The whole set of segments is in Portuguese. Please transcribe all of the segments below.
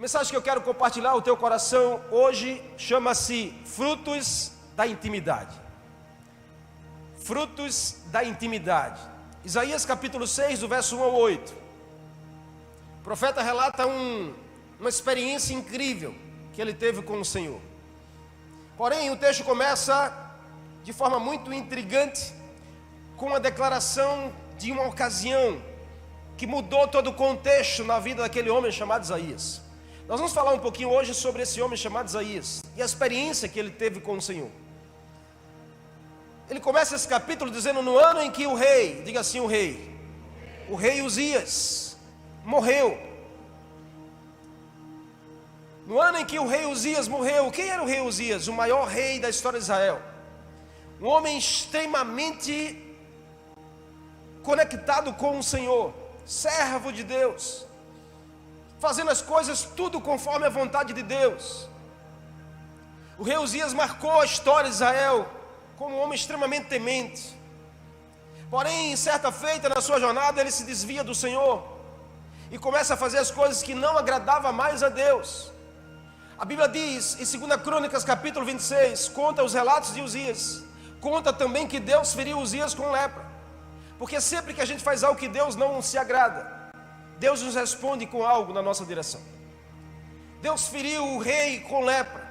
mensagem que eu quero compartilhar ao teu coração hoje chama-se Frutos da Intimidade. Frutos da Intimidade. Isaías capítulo 6, do verso 1 ao 8. O profeta relata uma experiência incrível que ele teve com o Senhor. Porém, o texto começa de forma muito intrigante, com a declaração de uma ocasião que mudou todo o contexto na vida daquele homem chamado Isaías. Nós vamos falar um pouquinho hoje sobre esse homem chamado Isaías e a experiência que ele teve com o Senhor. Ele começa esse capítulo dizendo: no ano em que o rei, diga assim, o rei Uzias morreu. No ano em que o rei Uzias morreu. Quem era o rei Uzias? O maior rei da história de Israel. Um homem extremamente conectado com o Senhor, servo de Deus, fazendo as coisas tudo conforme a vontade de Deus. O rei Uzias marcou a história de Israel como um homem extremamente temente. Porém, em certa feita na sua jornada, ele se desvia do Senhor e começa a fazer as coisas que não agradavam mais a Deus. A Bíblia diz, em 2 Crônicas capítulo 26, conta os relatos de Uzias, conta também que Deus feriu Uzias com lepra. Porque sempre que a gente faz algo que Deus não se agrada, Deus nos responde com algo na nossa direção. Deus feriu o rei com lepra,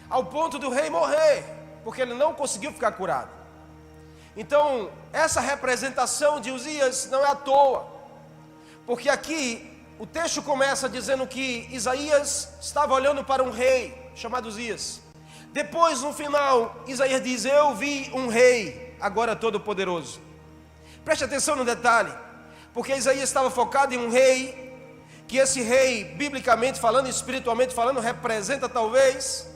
ao ponto do rei morrer, porque ele não conseguiu ficar curado. Então, essa representação de Uzias não é à toa, porque aqui o texto começa dizendo que Isaías estava olhando para um rei chamado Uzias. Depois, no final, Isaías diz: eu vi um rei, agora todo-poderoso. Preste atenção no detalhe, porque Isaías estava focado em um rei, que esse rei, biblicamente falando, espiritualmente falando, representa talvez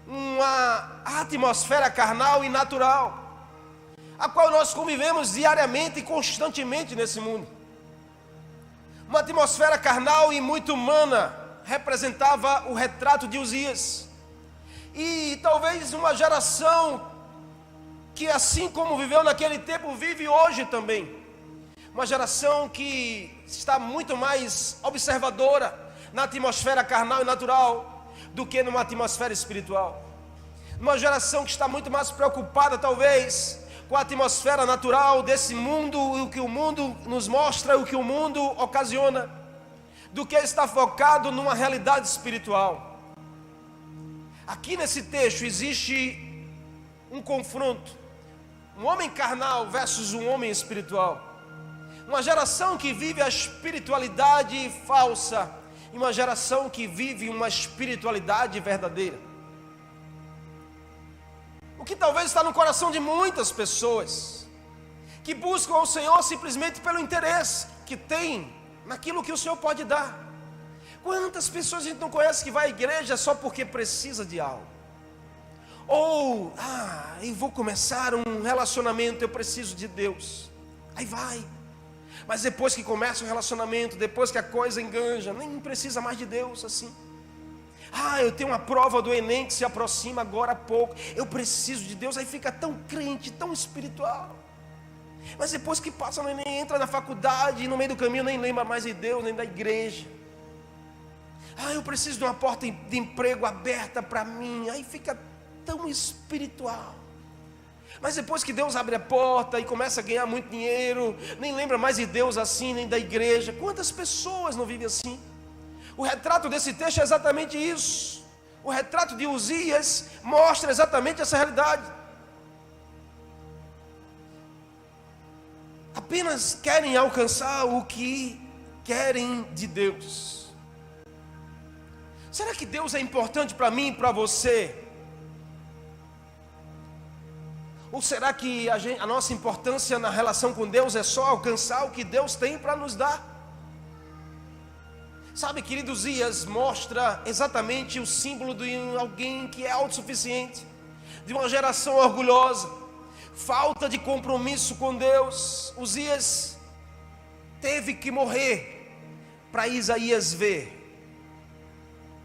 uma atmosfera carnal e natural, a qual nós convivemos diariamente e constantemente nesse mundo. Uma atmosfera carnal e muito humana representava o retrato de Uzias. E talvez uma geração que, assim como viveu naquele tempo, vive hoje também. Uma geração que está muito mais observadora na atmosfera carnal e natural do que numa atmosfera espiritual. Uma geração que está muito mais preocupada, talvez, com a atmosfera natural desse mundo, o que o mundo nos mostra, o que o mundo ocasiona, do que está focado numa realidade espiritual. Aqui nesse texto existe um confronto. Um homem carnal versus um homem espiritual. Uma geração que vive a espiritualidade falsa e uma geração que vive uma espiritualidade verdadeira. O que talvez está no coração de muitas pessoas que buscam ao Senhor simplesmente pelo interesse que tem naquilo que o Senhor pode dar. Quantas pessoas a gente não conhece que vai à igreja só porque precisa de algo? Ou, eu vou começar um relacionamento, eu preciso de Deus. Aí vai. Mas depois que começa o relacionamento, depois que a coisa enganja, nem precisa mais de Deus assim. Eu tenho uma prova do Enem que se aproxima agora há pouco, eu preciso de Deus. Aí fica tão crente, tão espiritual. Mas depois que passa no Enem, entra na faculdade e no meio do caminho nem lembra mais de Deus, nem da igreja. Eu preciso de uma porta de emprego aberta para mim. Aí fica tão espiritual. Mas depois que Deus abre a porta e começa a ganhar muito dinheiro, nem lembra mais de Deus assim, nem da igreja. Quantas pessoas não vivem assim? O retrato desse texto é exatamente isso. O retrato de Uzias mostra exatamente essa realidade. Apenas querem alcançar o que querem de Deus. Será que Deus é importante para mim e para você? Ou será que a nossa importância na relação com Deus é só alcançar o que Deus tem para nos dar? Sabe, querido, Uzias mostra exatamente o símbolo de alguém que é autossuficiente, de uma geração orgulhosa, falta de compromisso com Deus. Uzias teve que morrer para Isaías ver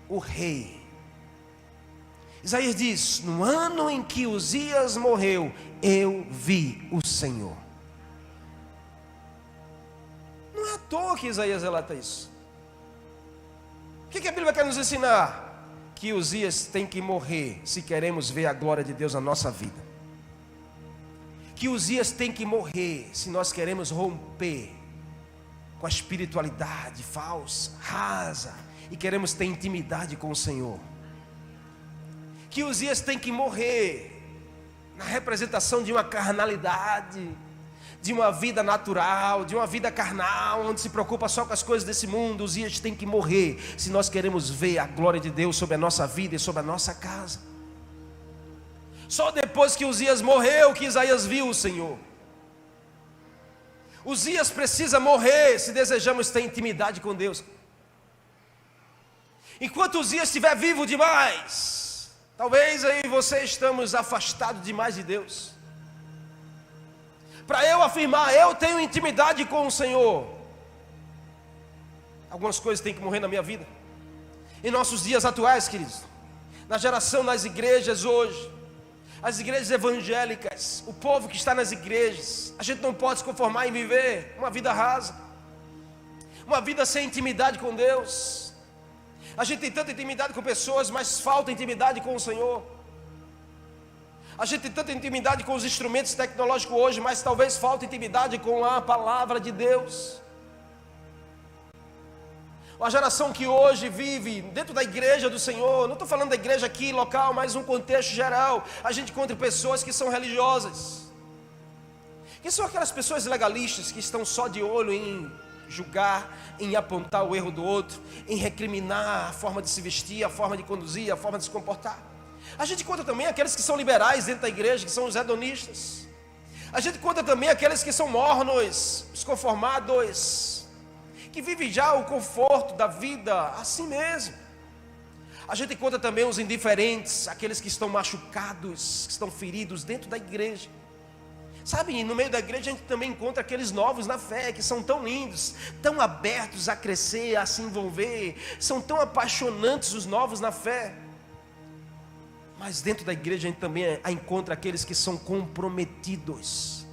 o rei. Isaías diz: no ano em que Uzias morreu, eu vi o Senhor. Não é à toa que Isaías relata isso. que a Bíblia quer nos ensinar? Que Uzias tem que morrer se queremos ver a glória de Deus na nossa vida. Que Uzias tem que morrer se nós queremos romper com a espiritualidade falsa, rasa, e queremos ter intimidade com o Senhor. Que Uzias tem que morrer na representação de uma carnalidade, de uma vida natural, de uma vida carnal, onde se preocupa só com as coisas desse mundo. Uzias tem que morrer se nós queremos ver a glória de Deus sobre a nossa vida e sobre a nossa casa. Só depois que Uzias morreu que Isaías viu o Senhor. Uzias precisa morrer se desejamos ter intimidade com Deus. Enquanto Uzias estiver vivo demais, talvez aí você estamos afastados demais de Deus. Para eu afirmar, eu tenho intimidade com o Senhor, algumas coisas têm que morrer na minha vida. Em nossos dias atuais, queridos, na geração das igrejas hoje, as igrejas evangélicas, o povo que está nas igrejas, a gente não pode se conformar em viver uma vida rasa, uma vida sem intimidade com Deus. A gente tem tanta intimidade com pessoas, mas falta intimidade com o Senhor. A gente tem tanta intimidade com os instrumentos tecnológicos hoje, mas talvez falte intimidade com a palavra de Deus. Uma geração que hoje vive dentro da igreja do Senhor, não estou falando da igreja aqui local, mas um contexto geral. A gente encontra pessoas que são religiosas, que são aquelas pessoas legalistas que estão só de olho em julgar, em apontar o erro do outro, em recriminar a forma de se vestir, a forma de conduzir, a forma de se comportar. A gente conta também aqueles que são liberais dentro da igreja, que são os hedonistas. A gente conta também aqueles que são mornos, desconformados, que vivem já o conforto da vida assim mesmo. A gente conta também os indiferentes, aqueles que estão machucados, que estão feridos dentro da igreja. Sabe, no meio da igreja a gente também encontra aqueles novos na fé, que são tão lindos, tão abertos a crescer, a se envolver, são tão apaixonantes os novos na fé. Mas dentro da igreja a gente também encontra aqueles que são comprometidos,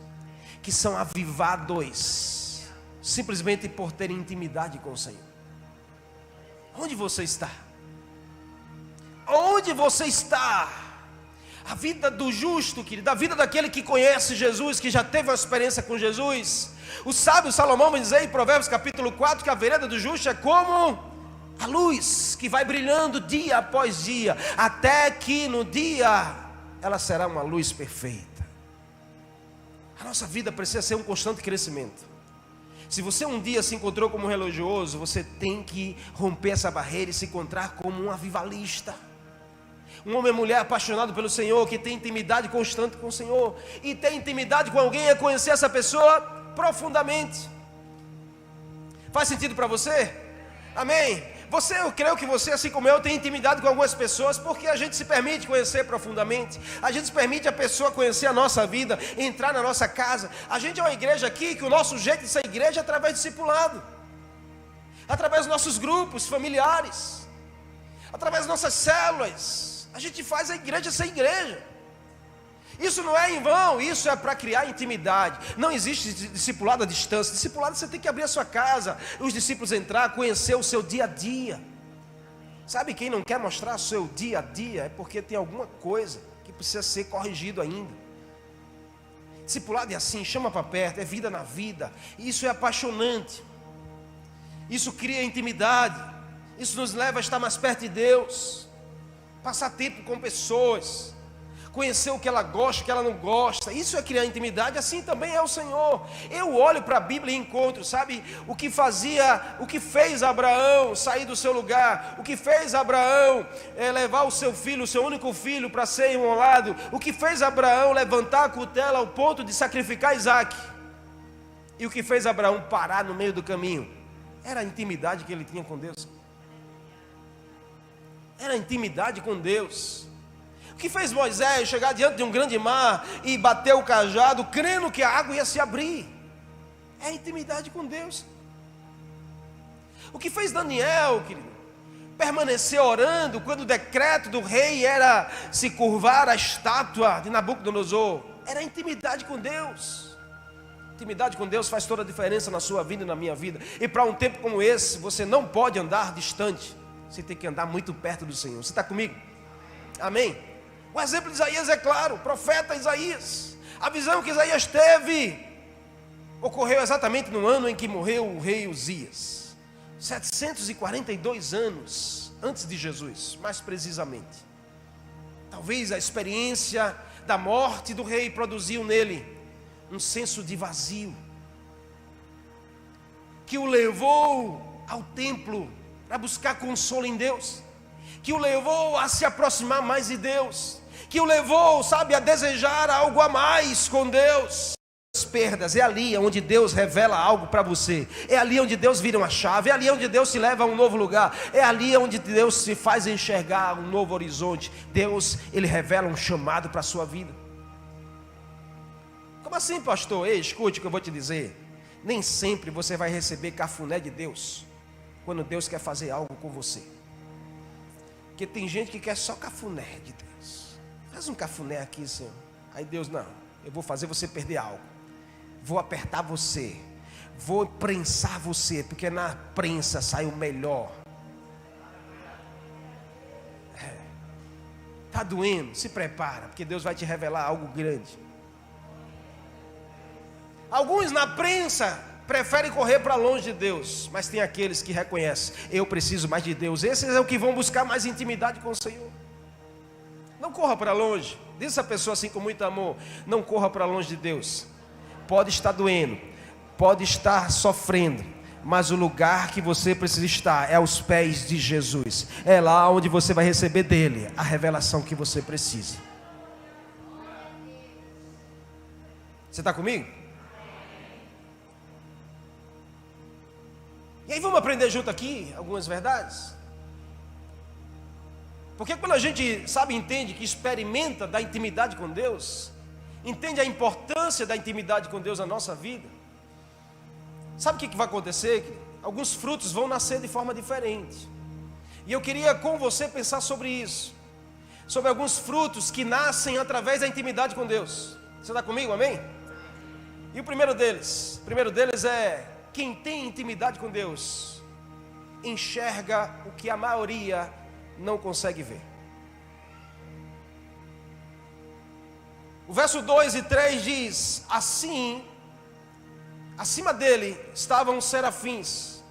que são avivados, simplesmente por terem intimidade com o Senhor. Onde você está? Onde você está? A vida do justo, querido, a vida daquele que conhece Jesus, que já teve uma experiência com Jesus. O sábio Salomão vai dizer em Provérbios capítulo 4 que a vereda do justo é como a luz que vai brilhando dia após dia, até que no dia ela será uma luz perfeita. A nossa vida precisa ser um constante crescimento. Se você um dia se encontrou como um religioso, você tem que romper essa barreira e se encontrar como um avivalista. Um homem e mulher apaixonado pelo Senhor, que tem intimidade constante com o Senhor. E ter intimidade com alguém é conhecer essa pessoa profundamente. Faz sentido para você? Amém? Eu creio que você, assim como eu, tem intimidade com algumas pessoas, porque a gente se permite conhecer profundamente. A gente se permite a pessoa conhecer a nossa vida, entrar na nossa casa. A gente é uma igreja aqui, que o nosso jeito de ser igreja é através do discipulado, através dos nossos grupos familiares, através das nossas células. A gente faz a igreja ser igreja. Isso não é em vão, isso é para criar intimidade. Não existe discipulado à distância. Discipulado você tem que abrir a sua casa, os discípulos entrar, conhecer o seu dia a dia. Sabe, quem não quer mostrar o seu dia a dia é porque tem alguma coisa que precisa ser corrigido ainda. Discipulado é assim, chama para perto, é vida na vida. Isso é apaixonante. Isso cria intimidade. Isso nos leva a estar mais perto de Deus. Passar tempo com pessoas, conhecer o que ela gosta, o que ela não gosta. Isso é criar intimidade. Assim também é o Senhor. Eu olho para a Bíblia e encontro, sabe, o que fez Abraão sair do seu lugar, o que fez Abraão levar o seu filho, o seu único filho, para ser imolado, o que fez Abraão levantar a cutela ao ponto de sacrificar Isaac, e o que fez Abraão parar no meio do caminho, era a intimidade que ele tinha com Deus. Era a intimidade com Deus. O que fez Moisés chegar diante de um grande mar e bater o cajado, crendo que a água ia se abrir? É a intimidade com Deus. O que fez Daniel, querido, permanecer orando quando o decreto do rei era se curvar a estátua de Nabucodonosor? Era a intimidade com Deus. Intimidade com Deus faz toda a diferença na sua vida e na minha vida. E para um tempo como esse, você não pode andar distante você tem que andar muito perto do Senhor. Você está comigo? Amém? O exemplo de Isaías é claro, o profeta Isaías. A visão que Isaías teve ocorreu exatamente no ano em que morreu o rei Uzias. 742 anos antes de Jesus, mais precisamente. Talvez a experiência da morte do rei produziu nele um senso de vazio, que o levou ao templo para buscar consolo em Deus, que o levou a se aproximar mais de Deus, que o levou, sabe, a desejar algo a mais com Deus. As perdas, é ali onde Deus revela algo para você, é ali onde Deus vira uma chave, é ali onde Deus te leva a um novo lugar, é ali onde Deus se faz enxergar um novo horizonte. Deus, Ele revela um chamado para a sua vida. Como assim, pastor? Ei, escute o que eu vou te dizer. Nem sempre você vai receber cafuné de Deus quando Deus quer fazer algo com você. Porque tem gente que quer só cafuné de Deus. Faz um cafuné aqui, Senhor. Aí Deus, não, eu vou fazer você perder algo. Vou apertar você, vou prensar você, porque na prensa sai o melhor. Está doendo? Se prepara, porque Deus vai te revelar algo grande. Alguns na prensa preferem correr para longe de Deus, mas tem aqueles que reconhecem: eu preciso mais de Deus. Esses é o que vão buscar mais intimidade com o Senhor. Não corra para longe. Diz essa pessoa assim com muito amor: não corra para longe de Deus. Pode estar doendo, pode estar sofrendo, mas o lugar que você precisa estar é aos pés de Jesus. É lá onde você vai receber dele a revelação que você precisa. Você está comigo? E aí vamos aprender junto aqui algumas verdades. Porque quando a gente, sabe, entende que experimenta da intimidade com Deus, entende a importância da intimidade com Deus na nossa vida, sabe o que vai acontecer? Alguns frutos vão nascer de forma diferente. E eu queria com você pensar sobre isso, sobre alguns frutos que nascem através da intimidade com Deus. Você está comigo, amém? E o primeiro deles é: quem tem intimidade com Deus enxerga o que a maioria não consegue ver. O verso 2 e 3 diz: assim, acima dele estavam os serafins,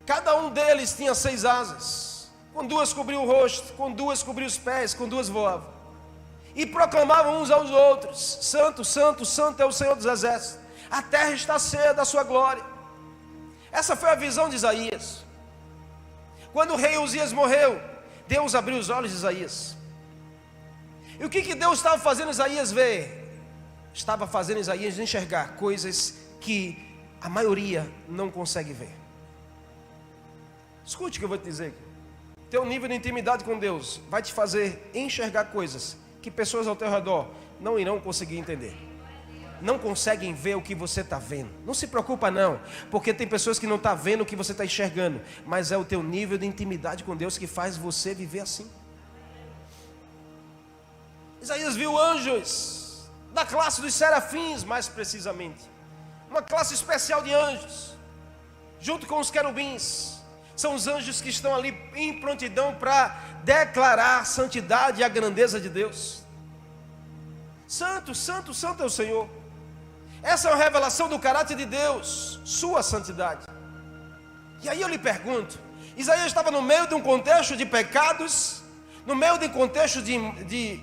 cada um deles tinha 6 asas, com 2 cobriu o rosto, com 2 cobriu os pés, com 2 voavam, e proclamavam uns aos outros: santo, santo, santo é o Senhor dos exércitos, a terra está cheia da sua glória. Essa foi a visão de Isaías. Quando o rei Uzias morreu, Deus abriu os olhos de Isaías. E o que Deus estava fazendo Isaías ver? Estava fazendo Isaías enxergar coisas que a maioria não consegue ver. Escute o que eu vou te dizer. Teu nível de intimidade com Deus vai te fazer enxergar coisas que pessoas ao teu redor não irão conseguir entender. Não conseguem ver o que você está vendo. Não se preocupa não, porque tem pessoas que não estão vendo o que você está enxergando, mas é o teu nível de intimidade com Deus que faz você viver assim. Isaías viu anjos da classe dos serafins, mais precisamente, uma classe especial de anjos, junto com os querubins. São os anjos que estão ali em prontidão para declarar a santidade e a grandeza de Deus. Santo, santo, santo é o Senhor. Essa é uma revelação do caráter de Deus, sua santidade. E aí eu lhe pergunto: Isaías estava no meio de um contexto de pecados, no meio de um contexto de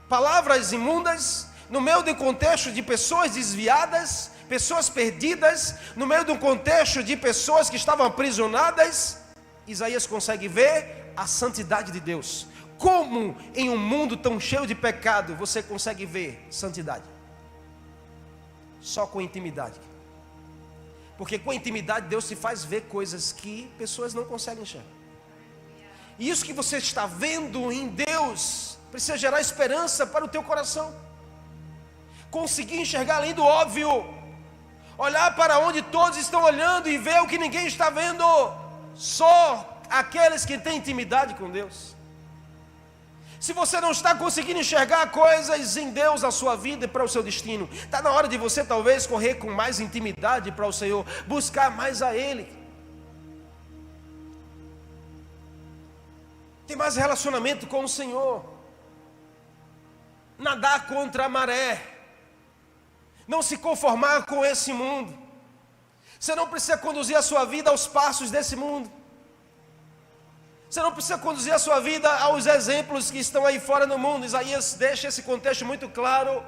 palavras imundas, no meio de um contexto de pessoas desviadas, pessoas perdidas, no meio de um contexto de pessoas que estavam aprisionadas. Isaías consegue ver a santidade de Deus. Como em um mundo tão cheio de pecado você consegue ver santidade? Só com intimidade. Porque com intimidade Deus se faz ver coisas que pessoas não conseguem enxergar. E isso que você está vendo em Deus precisa gerar esperança para o teu coração. Conseguir enxergar além do óbvio. Olhar para onde todos estão olhando e ver o que ninguém está vendo. Só aqueles que têm intimidade com Deus. Se você não está conseguindo enxergar coisas em Deus na sua vida e para o seu destino, está na hora de você talvez correr com mais intimidade para o Senhor, buscar mais a Ele. ter mais relacionamento com o Senhor, nadar contra a maré, não se conformar com esse mundo. Você não precisa conduzir a sua vida aos passos desse mundo. Você não precisa conduzir a sua vida aos exemplos que estão aí fora no mundo. Isaías deixa esse contexto muito claro.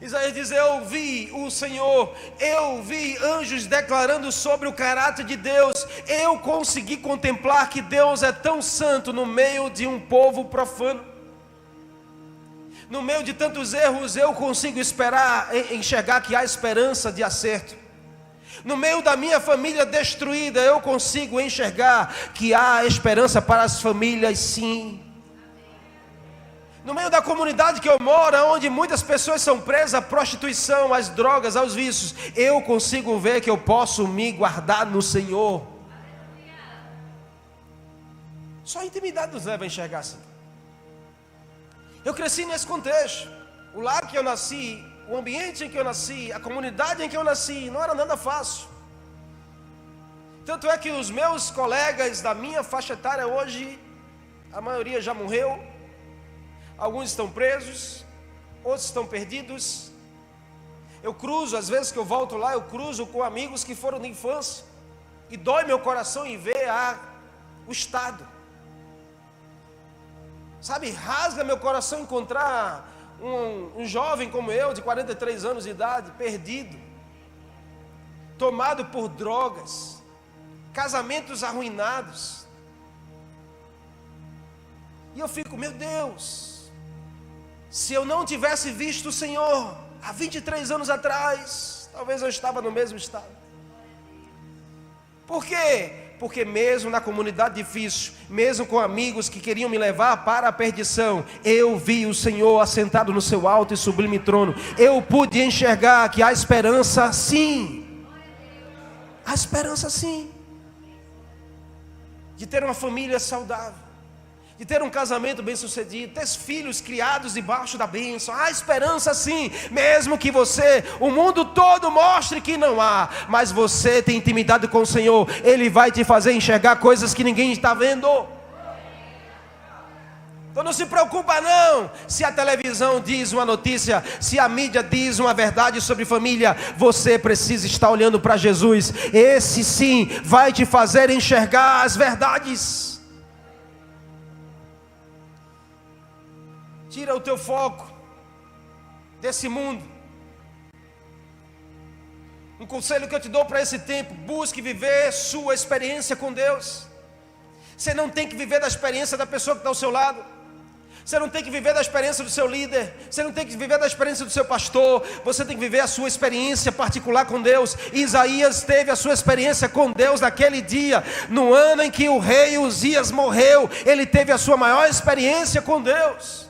Isaías diz: eu vi o Senhor, eu vi anjos declarando sobre o caráter de Deus. Eu consegui contemplar que Deus é tão santo no meio de um povo profano. No meio de tantos erros, eu consigo enxergar que há esperança de acerto. No meio da minha família destruída, eu consigo enxergar que há esperança para as famílias, sim. No meio da comunidade que eu moro, onde muitas pessoas são presas à prostituição, às drogas, aos vícios, eu consigo ver que eu posso me guardar no Senhor. Só a intimidade nos leva a enxergar assim. Eu cresci nesse contexto. O lar que eu nasci, o ambiente em que eu nasci, a comunidade em que eu nasci, não era nada fácil. Tanto é que os meus colegas da minha faixa etária hoje, a maioria já morreu, alguns estão presos, outros estão perdidos. Eu cruzo, às vezes que eu volto lá, eu cruzo com amigos que foram de infância, e dói meu coração em ver o estado. Sabe, rasga meu coração encontrar um jovem como eu, de 43 anos de idade, perdido, tomado por drogas, casamentos arruinados. E eu fico, meu Deus, se eu não tivesse visto o Senhor há 23 anos atrás, talvez eu estava no mesmo estado. Por quê? Porque mesmo na comunidade difícil, mesmo com amigos que queriam me levar para a perdição, eu vi o Senhor assentado no seu alto e sublime trono. Eu pude enxergar que há esperança sim. Há esperança sim. De ter uma família saudável, de ter um casamento bem sucedido, ter filhos criados debaixo da bênção. Há esperança sim, mesmo que o mundo todo mostre que não há, mas você tem intimidade com o Senhor, Ele vai te fazer enxergar coisas que ninguém está vendo. Então não se preocupa não, se a televisão diz uma notícia, se a mídia diz uma verdade sobre família, você precisa estar olhando para Jesus. Esse sim vai te fazer enxergar as verdades. Tira o teu foco desse mundo. Um conselho que eu te dou para esse tempo: busque viver sua experiência com Deus. Você não tem que viver da experiência da pessoa que está ao seu lado. Você não tem que viver da experiência do seu líder. Você não tem que viver da experiência do seu pastor. Você tem que viver a sua experiência particular com Deus. Isaías teve a sua experiência com Deus naquele dia, no ano em que o rei Uzias morreu. Ele teve a sua maior experiência com Deus.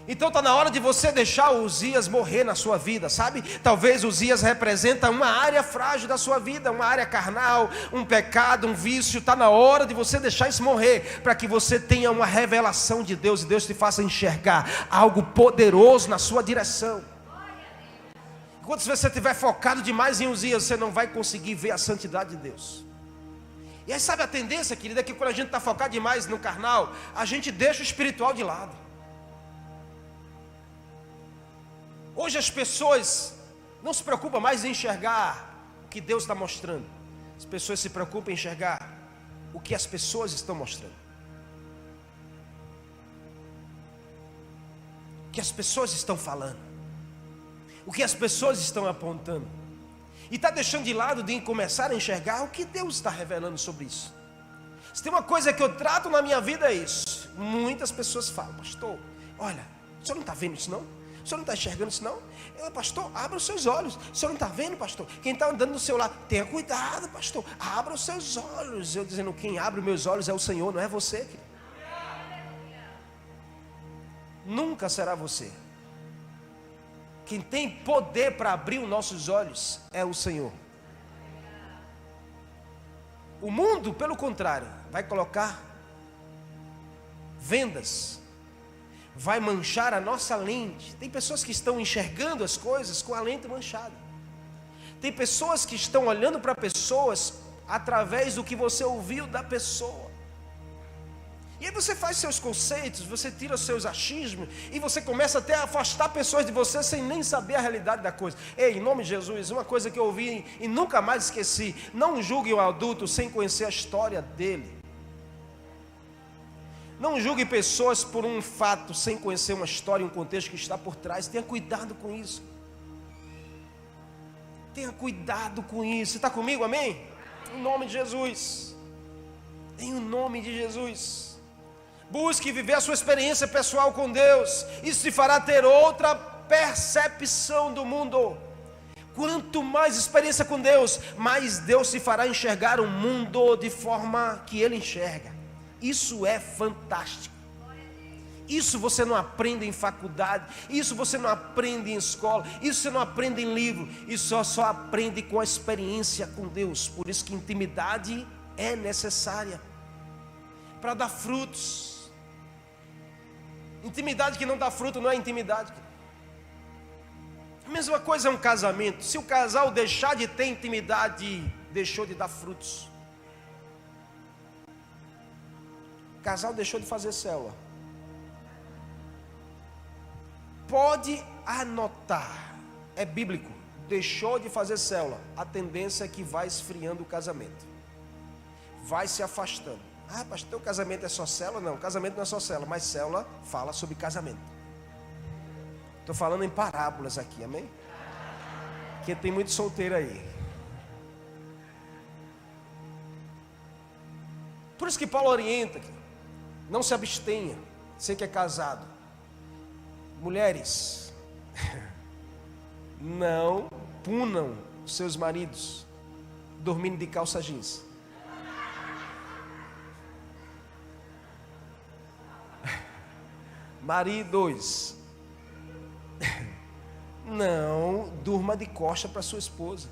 Então está na hora de você deixar o Uzias morrer na sua vida, sabe? Talvez Uzias representa uma área frágil da sua vida, uma área carnal, um pecado, um vício. Está na hora de você deixar isso morrer, para que você tenha uma revelação de Deus, e Deus te faça enxergar algo poderoso na sua direção. Enquanto você estiver focado demais em Uzias, você não vai conseguir ver a santidade de Deus. E aí sabe a tendência, querida, é que quando a gente está focado demais no carnal, a gente deixa o espiritual de lado. Hoje as pessoas não se preocupam mais em enxergar o que Deus está mostrando. As pessoas se preocupam em enxergar o que as pessoas estão mostrando, o que as pessoas estão falando, o que as pessoas estão apontando. E está deixando de lado de começar a enxergar o que Deus está revelando sobre isso. Se tem uma coisa que eu trato na minha vida é isso. Muitas pessoas falam: pastor, olha, o senhor não está vendo isso não? O senhor não está enxergando isso não? Pastor, abra os seus olhos. O senhor não está vendo, pastor? Quem está andando do seu lado, tenha cuidado, pastor, abra os seus olhos. Eu dizendo, quem abre os meus olhos é o Senhor, não é você, querido. Nunca será você. Quem tem poder para abrir os nossos olhos é o Senhor. O mundo, pelo contrário, vai colocar vendas, vai manchar a nossa lente. Tem pessoas que estão enxergando as coisas com a lente manchada. Tem pessoas que estão olhando para pessoas através do que você ouviu da pessoa. E aí você faz seus conceitos, você tira os seus achismos, e você começa até a afastar pessoas de você sem nem saber a realidade da coisa. Ei, em nome de Jesus, uma coisa que eu ouvi e nunca mais esqueci: não julgue um adulto sem conhecer a história dele. Não julgue pessoas por um fato sem conhecer uma história e um contexto que está por trás. Tenha cuidado com isso. Tenha cuidado com isso. Você está comigo, amém? Em nome de Jesus. Em nome de Jesus. Busque viver a sua experiência pessoal com Deus. Isso te fará ter outra percepção do mundo. Quanto mais experiência com Deus, mais Deus te fará enxergar o mundo de forma que Ele enxerga. Isso é fantástico. Isso você não aprende em faculdade, isso você não aprende em escola, isso você não aprende em livro, isso só aprende com a experiência com Deus. Por isso que intimidade é necessária para dar frutos. Intimidade que não dá fruto não é intimidade. A mesma coisa é um casamento. Se o casal deixar de ter intimidade, deixou de dar frutos. O casal deixou de fazer célula. Pode anotar, é bíblico. Deixou de fazer célula, a tendência é que vai esfriando o casamento, vai se afastando. Ah, pastor, o casamento é só célula? Não, casamento não é só célula, mas célula fala sobre casamento. Estou falando em parábolas aqui, amém? Porque tem muito solteiro aí. Por isso que Paulo orienta: não se abstenha, você que é casado. Mulheres, não punam seus maridos dormindo de calça jeans. Maridos, não durma de costa para sua esposa.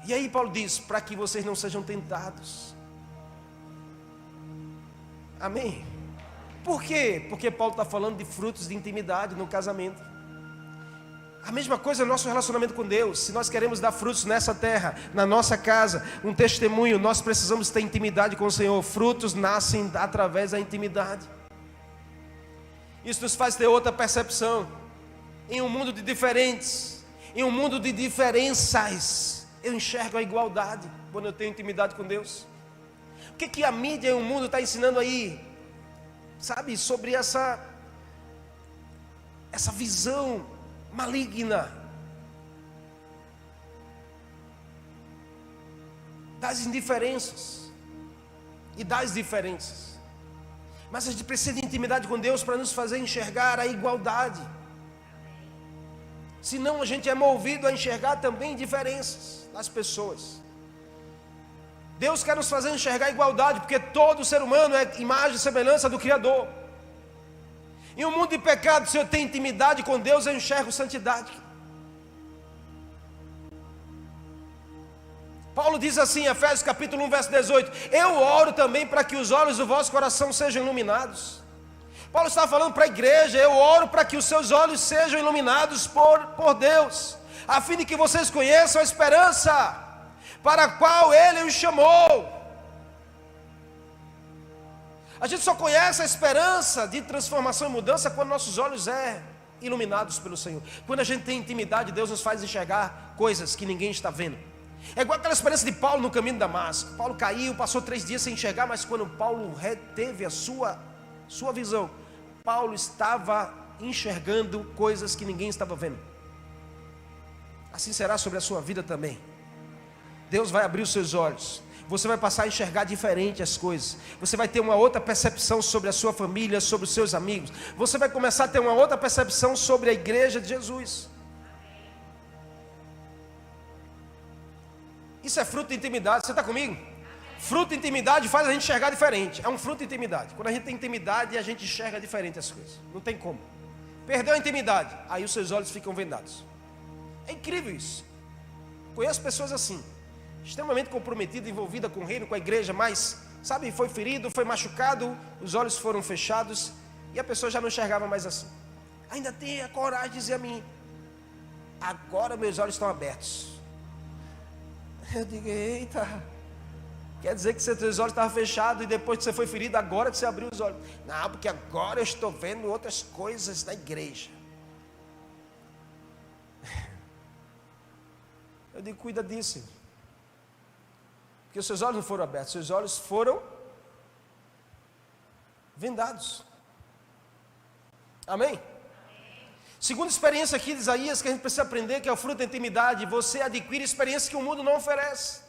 E aí Paulo diz: para que vocês não sejam tentados. Amém? Por quê? Porque Paulo está falando de frutos de intimidade no casamento. A mesma coisa é o nosso relacionamento com Deus. Se nós queremos dar frutos nessa terra, na nossa casa, um testemunho, nós precisamos ter intimidade com o Senhor. Frutos nascem através da intimidade. Isso nos faz ter outra percepção. Em um mundo de diferentes, em um mundo de diferenças, eu enxergo a igualdade quando eu tenho intimidade com Deus. O que a mídia e o mundo está ensinando aí? Sabe, sobre essa visão maligna das indiferenças e das diferenças. Mas a gente precisa de intimidade com Deus para nos fazer enxergar a igualdade. Senão a gente é movido a enxergar também diferenças das pessoas. Deus quer nos fazer enxergar a igualdade, porque todo ser humano é imagem e semelhança do Criador. Em um mundo de pecado, se eu tenho intimidade com Deus, eu enxergo santidade. Paulo diz assim, Efésios capítulo 1, verso 18: eu oro também para que os olhos do vosso coração sejam iluminados. Paulo está falando para a igreja: eu oro para que os seus olhos sejam iluminados por Deus, a fim de que vocês conheçam a esperança para a qual Ele os chamou. A gente só conhece a esperança de transformação e mudança quando nossos olhos iluminados pelo Senhor. Quando a gente tem intimidade, Deus nos faz enxergar coisas que ninguém está vendo. É igual aquela experiência de Paulo no caminho de Damasco. Paulo caiu, passou 3 dias sem enxergar, mas quando Paulo reteve a sua visão, Paulo estava enxergando coisas que ninguém estava vendo. Assim será sobre a sua vida também. Deus vai abrir os seus olhos. Você vai passar a enxergar diferente as coisas. Você vai ter uma outra percepção sobre a sua família, sobre os seus amigos. Você vai começar a ter uma outra percepção sobre a igreja de Jesus. Isso é fruto de intimidade. Você está comigo? Fruto de intimidade faz a gente enxergar diferente. É um fruto de intimidade. Quando a gente tem intimidade, a gente enxerga diferente as coisas. Não tem como. Perdeu a intimidade, aí os seus olhos ficam vendados. É incrível isso. Conheço pessoas assim, extremamente comprometida, envolvida com o reino, com a igreja, mas, sabe, foi ferido, foi machucado, os olhos foram fechados, e a pessoa já não enxergava mais assim. Ainda tem a coragem de dizer a mim: agora meus olhos estão abertos. Eu digo, eita, quer dizer que seus olhos estavam fechados e depois que você foi ferido, agora que você abriu os olhos? Não, porque agora eu estou vendo outras coisas na igreja. Eu digo, cuida disso, porque os seus olhos não foram abertos, seus olhos foram vendados. Amém? Segunda experiência aqui de Isaías que a gente precisa aprender, que é o fruto da intimidade. Você adquire experiências que o mundo não oferece.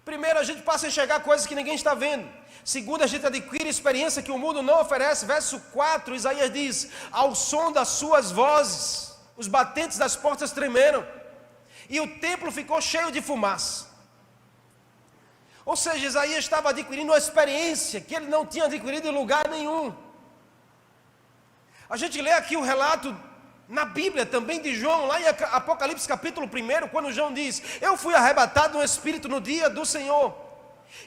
Primeiro, a gente passa a enxergar coisas que ninguém está vendo. Segundo, a gente adquire experiência que o mundo não oferece. Verso 4, Isaías diz: ao som das suas vozes, os batentes das portas tremeram, e o templo ficou cheio de fumaça. Ou seja, Isaías estava adquirindo uma experiência que ele não tinha adquirido em lugar nenhum. A gente lê aqui o relato na Bíblia também de João, lá em Apocalipse capítulo 1, quando João diz: eu fui arrebatado no Espírito no dia do Senhor,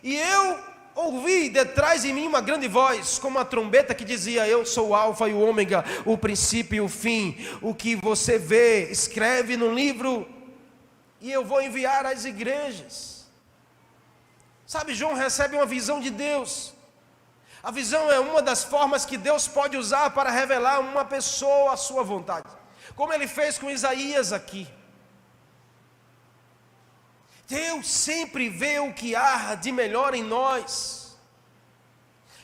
e eu ouvi detrás de mim uma grande voz, como uma trombeta que dizia: eu sou o Alfa e o Ômega, o princípio e o fim. O que você vê, escreve no livro, e eu vou enviar às igrejas. Sabe, João recebe uma visão de Deus. A visão é uma das formas que Deus pode usar para revelar a uma pessoa a sua vontade, como ele fez com Isaías aqui. Deus sempre vê o que há de melhor em nós.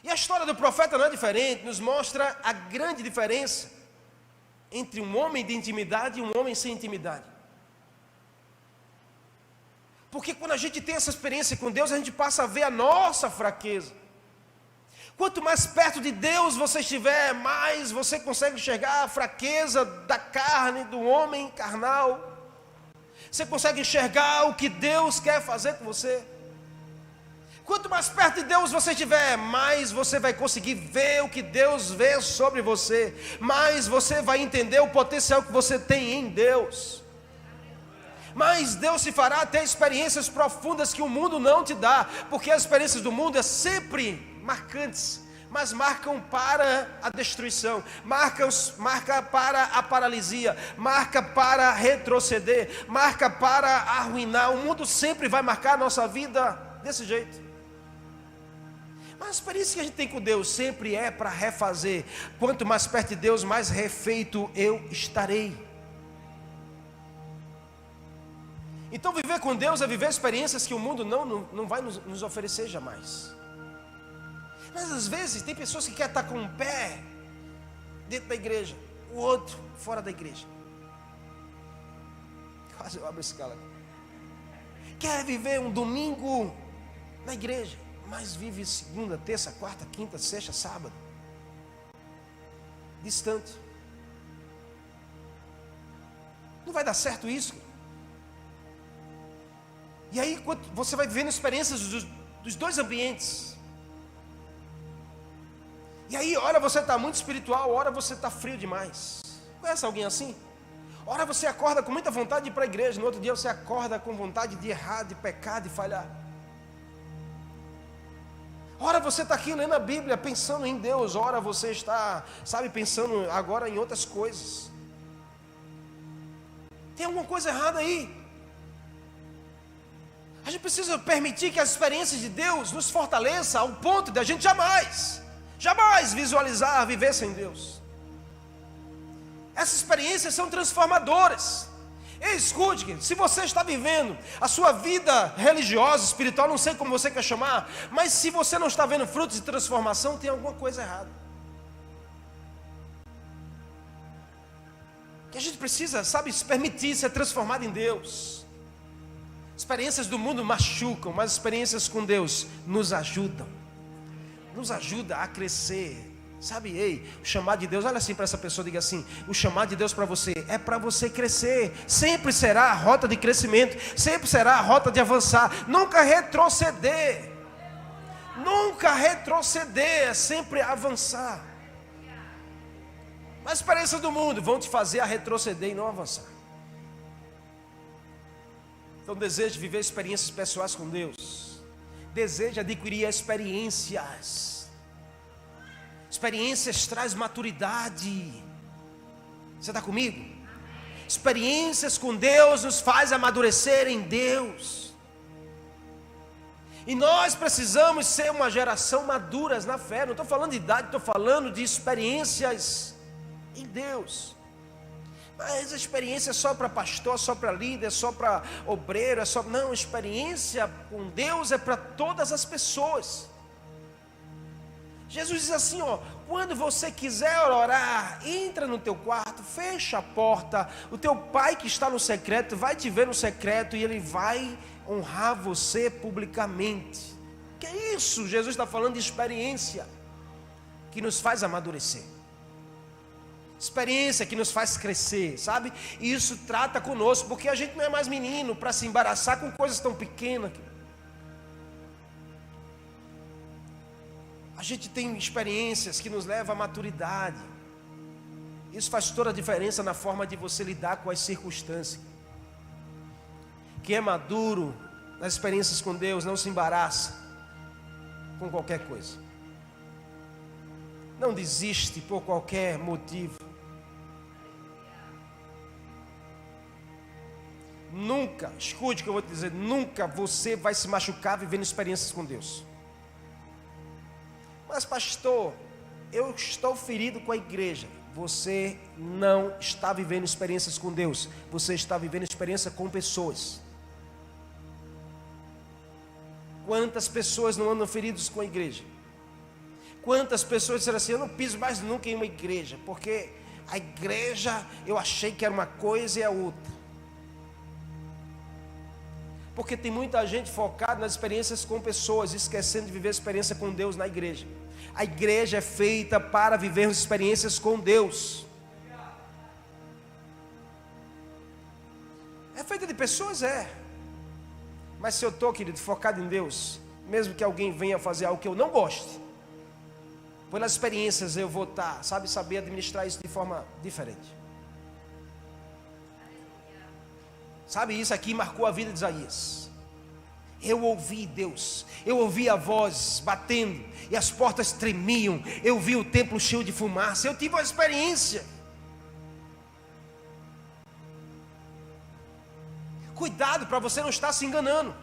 E a história do profeta não é diferente, nos mostra a grande diferença entre um homem de intimidade e um homem sem intimidade. Porque quando a gente tem essa experiência com Deus, a gente passa a ver a nossa fraqueza. Quanto mais perto de Deus você estiver, mais você consegue enxergar a fraqueza da carne, do homem carnal. Você consegue enxergar o que Deus quer fazer com você. Quanto mais perto de Deus você estiver, mais você vai conseguir ver o que Deus vê sobre você. Mais você vai entender o potencial que você tem em Deus. Mas Deus se fará ter experiências profundas que o mundo não te dá, porque as experiências do mundo é sempre marcantes, mas marcam para a destruição, marca para a paralisia, marca para retroceder, marca para arruinar. O mundo sempre vai marcar a nossa vida desse jeito. Mas a experiência que a gente tem com Deus sempre é para refazer. Quanto mais perto de Deus, mais refeito eu estarei. Então viver com Deus é viver experiências que o mundo não vai nos oferecer jamais. Mas às vezes tem pessoas que querem estar com um pé dentro da igreja, o outro fora da igreja. Quase eu abro esse cara aqui. Quer viver um domingo na igreja, mas vive segunda, terça, quarta, quinta, sexta, sábado, distante. Não vai dar certo isso. E aí você vai vivendo experiências dos dois ambientes. E aí, ora você está muito espiritual, ora você está frio demais. Conhece alguém assim? Ora você acorda com muita vontade de ir para a igreja, no outro dia você acorda com vontade de errar, de pecar, de falhar. Ora você está aqui lendo a Bíblia, pensando em Deus, ora você está, pensando agora em outras coisas. Tem alguma coisa errada aí. A gente precisa permitir que as experiências de Deus nos fortaleçam ao ponto de a gente jamais visualizar viver sem Deus. Essas experiências são transformadoras. Escute, se você está vivendo a sua vida religiosa, espiritual, não sei como você quer chamar, mas se você não está vendo frutos de transformação, tem alguma coisa errada. Que a gente precisa, se permitir ser transformado em Deus. Experiências do mundo machucam, mas experiências com Deus nos ajudam. Nos ajuda a crescer. O chamado de Deus, olha assim para essa pessoa, diga assim: o chamado de Deus para você é para você crescer. Sempre será a rota de crescimento, sempre será a rota de avançar, nunca retroceder. Nunca retroceder, é sempre avançar. Mas as experiências do mundo vão te fazer a retroceder e não avançar. Então deseja viver experiências pessoais com Deus. Deseja adquirir experiências. Experiências traz maturidade. Você está comigo? experiências com Deus nos faz amadurecer em Deus. E nós precisamos ser uma geração maduras na fé. Não estou falando de idade, estou falando de experiências em Deus. Mas a experiência é só para pastor, só para líder, só para obreiro, Não, experiência com Deus é para todas as pessoas. Jesus diz assim, quando você quiser orar, entra no teu quarto, fecha a porta, o teu pai que está no secreto vai te ver no secreto e ele vai honrar você publicamente. Que é isso? Jesus está falando de experiência que nos faz amadurecer, experiência que nos faz crescer, sabe? E isso trata conosco, porque a gente não é mais menino para se embaraçar com coisas tão pequenas. A gente tem experiências que nos levam à maturidade. Isso faz toda a diferença na forma de você lidar com as circunstâncias. Quem é maduro nas experiências com Deus não se embaraça com qualquer coisa. Não desiste por qualquer motivo. Nunca, escute o que eu vou te dizer, nunca você vai se machucar vivendo experiências com Deus. Mas pastor, eu estou ferido com a igreja. Você não está vivendo experiências com Deus. Você está vivendo experiência com pessoas. Quantas pessoas não andam feridos com a igreja? Quantas pessoas disseram assim, eu não piso mais nunca em uma igreja, porque a igreja eu achei que era uma coisa e a outra. Porque tem muita gente focada nas experiências com pessoas, esquecendo de viver a experiência com Deus na igreja. A igreja é feita para vivermos experiências com Deus. É feita de pessoas, mas se eu estou, querido, focado em Deus, mesmo que alguém venha fazer algo que eu não goste, pelas experiências eu vou estar, saber administrar isso de forma diferente. Sabe, isso aqui marcou a vida de Isaías. Eu ouvi Deus, eu ouvi a voz batendo, e as portas tremiam, eu vi o templo cheio de fumaça, eu tive uma experiência. Cuidado para você não estar se enganando,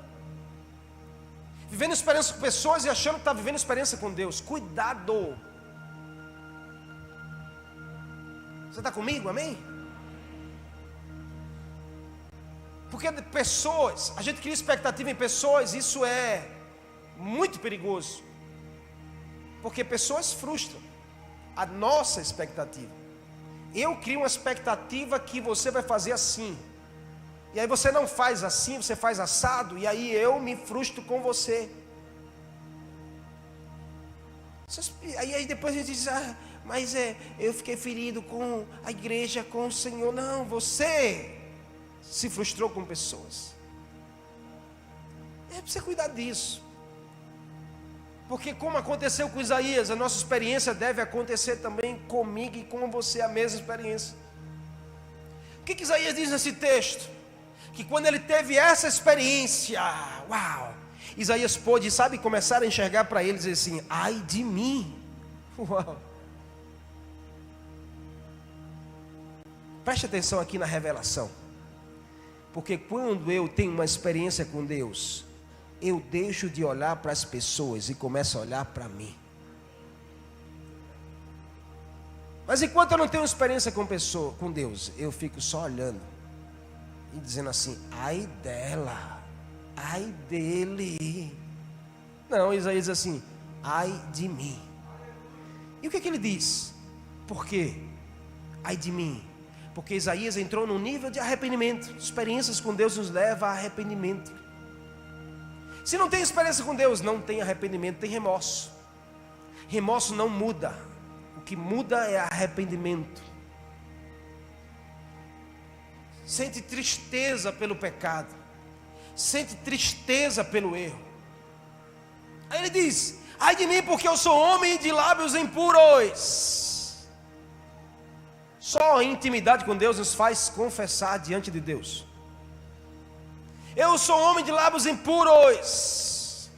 vivendo experiência com pessoas e achando que está vivendo experiência com Deus. Cuidado. Você está comigo, amém? Porque pessoas, a gente cria expectativa em pessoas, isso é muito perigoso. Porque pessoas frustram a nossa expectativa. Eu crio uma expectativa que você vai fazer assim, e aí você não faz assim, você faz assado, e aí eu me frustro com você. Aí depois a gente diz, mas eu fiquei ferido com a igreja, com o Senhor. Não, você se frustrou com pessoas. Precisa cuidar disso. Porque como aconteceu com Isaías, a nossa experiência deve acontecer também comigo e com você, a mesma experiência. O que Isaías diz nesse texto? Que quando ele teve essa experiência, Isaías pôde, começar a enxergar para ele e dizer assim, ai de mim. Preste atenção aqui na revelação. Porque quando eu tenho uma experiência com Deus, eu deixo de olhar para as pessoas e começo a olhar para mim. Mas enquanto eu não tenho experiência com Deus, eu fico só olhando e dizendo assim, ai dela, ai dele. Não, Isaías diz assim, ai de mim. E o que ele diz? Por quê? Ai de mim. Porque Isaías entrou num nível de arrependimento. Experiências com Deus nos levam a arrependimento. Se não tem experiência com Deus, não tem arrependimento, tem remorso. Remorso não muda. O que muda é arrependimento. Sente tristeza pelo pecado. Sente tristeza pelo erro. Aí ele diz, ai de mim, porque eu sou homem de lábios impuros. Só a intimidade com Deus nos faz confessar diante de Deus. Eu sou homem de lábios impuros,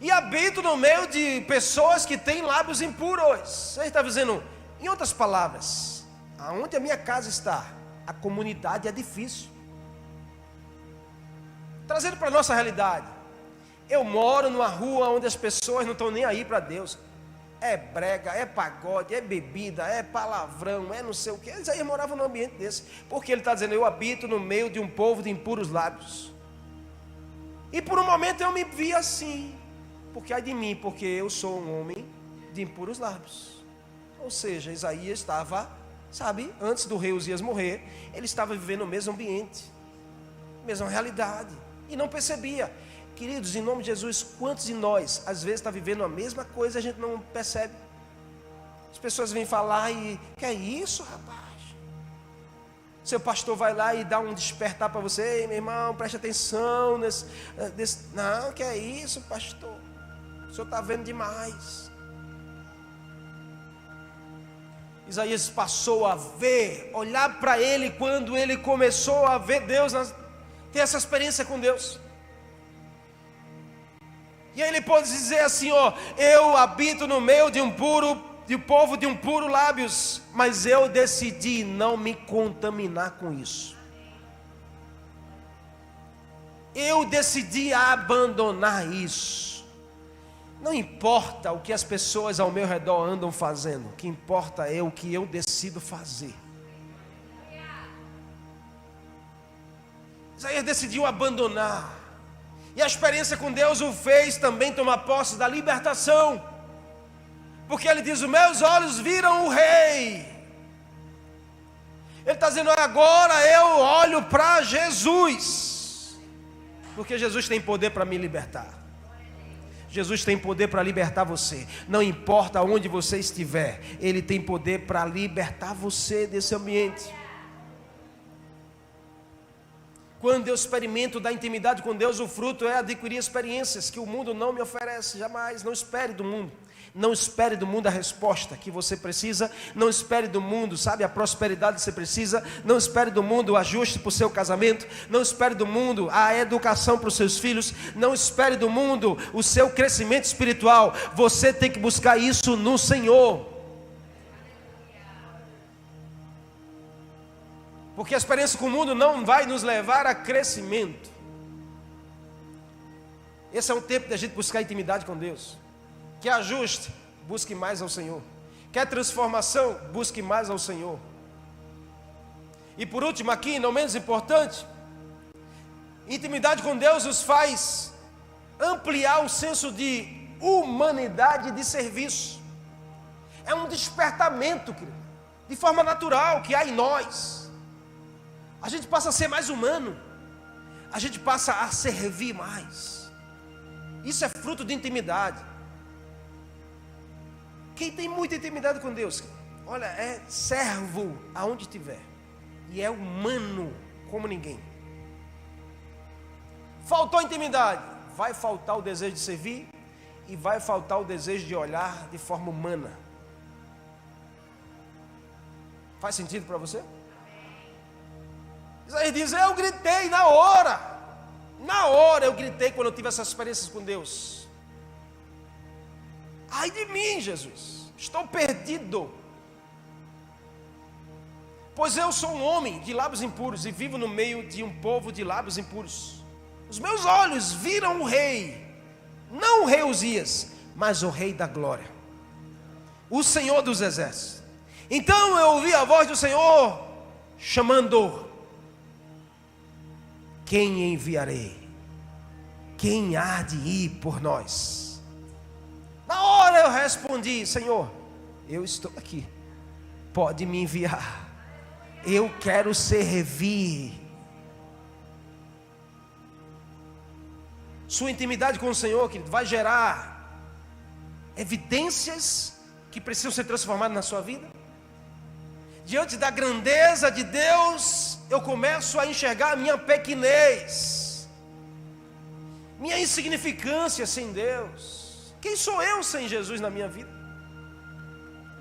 e habito no meio de pessoas que têm lábios impuros. Ele está dizendo, em outras palavras, aonde a minha casa está, a comunidade é difícil. Trazendo para a nossa realidade, eu moro numa rua onde as pessoas não estão nem aí para Deus. É brega, é pagode, é bebida, é palavrão, é não sei o que. Eles aí moravam num ambiente desse. Porque ele está dizendo, eu habito no meio de um povo de impuros lábios. E por um momento eu me vi assim. Porque ai de mim, porque eu sou um homem de impuros lábios. Ou seja, Isaías estava, antes do rei Uzias morrer, ele estava vivendo o mesmo ambiente, mesma realidade. E não percebia. Queridos, em nome de Jesus, quantos de nós, às vezes, está vivendo a mesma coisa e a gente não percebe? As pessoas vêm falar e, que é isso, rapaz? Seu pastor vai lá e dá um despertar para você, ei, meu irmão, preste atenção não, que é isso, pastor? O senhor está vendo demais. Isaías passou a ver, olhar para ele quando ele começou a ver Deus, ter essa experiência com Deus. E aí ele pode dizer assim, eu habito no meio de um povo de um puro lábios, mas eu decidi não me contaminar com isso. Eu decidi abandonar isso. Não importa o que as pessoas ao meu redor andam fazendo, o que importa é o que eu decido fazer. Isaías decidiu abandonar. E a experiência com Deus o fez também tomar posse da libertação. Porque ele diz, os meus olhos viram o rei. Ele está dizendo, agora eu olho para Jesus. Porque Jesus tem poder para me libertar. Jesus tem poder para libertar você. Não importa onde você estiver, Ele tem poder para libertar você desse ambiente. Quando eu experimento da intimidade com Deus, o fruto é adquirir experiências que o mundo não me oferece, jamais. Não espere do mundo. Não espere do mundo a resposta que você precisa. Não espere do mundo, a prosperidade que você precisa. Não espere do mundo o ajuste para o seu casamento. Não espere do mundo a educação para os seus filhos. Não espere do mundo o seu crescimento espiritual. Você tem que buscar isso no Senhor. Porque a experiência com o mundo não vai nos levar a crescimento. Esse é um tempo de a gente buscar intimidade com Deus. Quer ajuste? Busque mais ao Senhor. Quer transformação? Busque mais ao Senhor. E por último aqui, não menos importante, intimidade com Deus nos faz ampliar o senso de humanidade e de serviço. É um despertamento, querido, de forma natural que há em nós. A gente passa a ser mais humano. A gente passa a servir mais. Isso é fruto de intimidade. Quem tem muita intimidade com Deus, olha, é servo aonde estiver. E é humano como ninguém. Faltou intimidade, vai faltar o desejo de servir. E vai faltar o desejo de olhar de forma humana. Faz sentido para você? Isaías diz, eu gritei na hora eu gritei quando eu tive essas experiências com Deus. Ai de mim, Jesus, estou perdido, pois eu sou um homem de lábios impuros e vivo no meio de um povo de lábios impuros. Os meus olhos viram o rei, não o rei Uzias, mas o rei da glória, o Senhor dos exércitos. Então eu ouvi a voz do Senhor chamando, quem enviarei? Quem há de ir por nós? Na hora eu respondi, Senhor, eu estou aqui, pode me enviar, eu quero servir. Sua intimidade com o Senhor, querido, vai gerar evidências que precisam ser transformadas na sua vida. Diante da grandeza de Deus, eu começo a enxergar a minha pequenez, minha insignificância sem Deus. Quem sou eu sem Jesus na minha vida?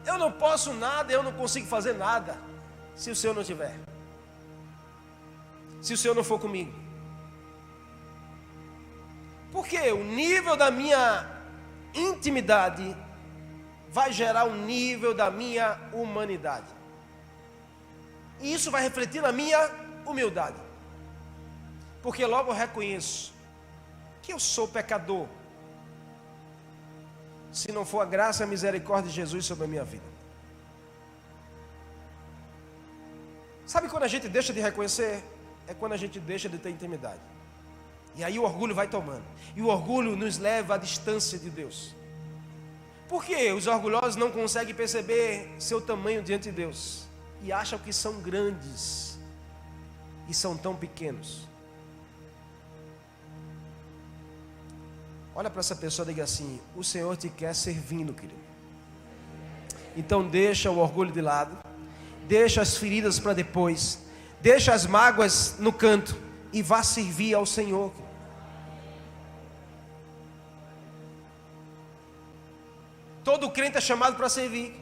Eu não posso nada, eu não consigo fazer nada se o Senhor não estiver, se o Senhor não for comigo. Porque o nível da minha intimidade vai gerar um nível da minha humanidade. E isso vai refletir na minha humildade. Porque logo eu reconheço que eu sou pecador, se não for a graça e a misericórdia de Jesus sobre a minha vida. Sabe quando a gente deixa de reconhecer? É quando a gente deixa de ter intimidade. E aí o orgulho vai tomando. E o orgulho nos leva à distância de Deus. Por que os orgulhosos não conseguem perceber seu tamanho diante de Deus? E acham que são grandes. E são tão pequenos. Olha para essa pessoa e diga assim: o Senhor te quer servindo, querido. Então deixa o orgulho de lado. Deixa as feridas para depois. Deixa as mágoas no canto. E vá servir ao Senhor. Todo crente é chamado para servir.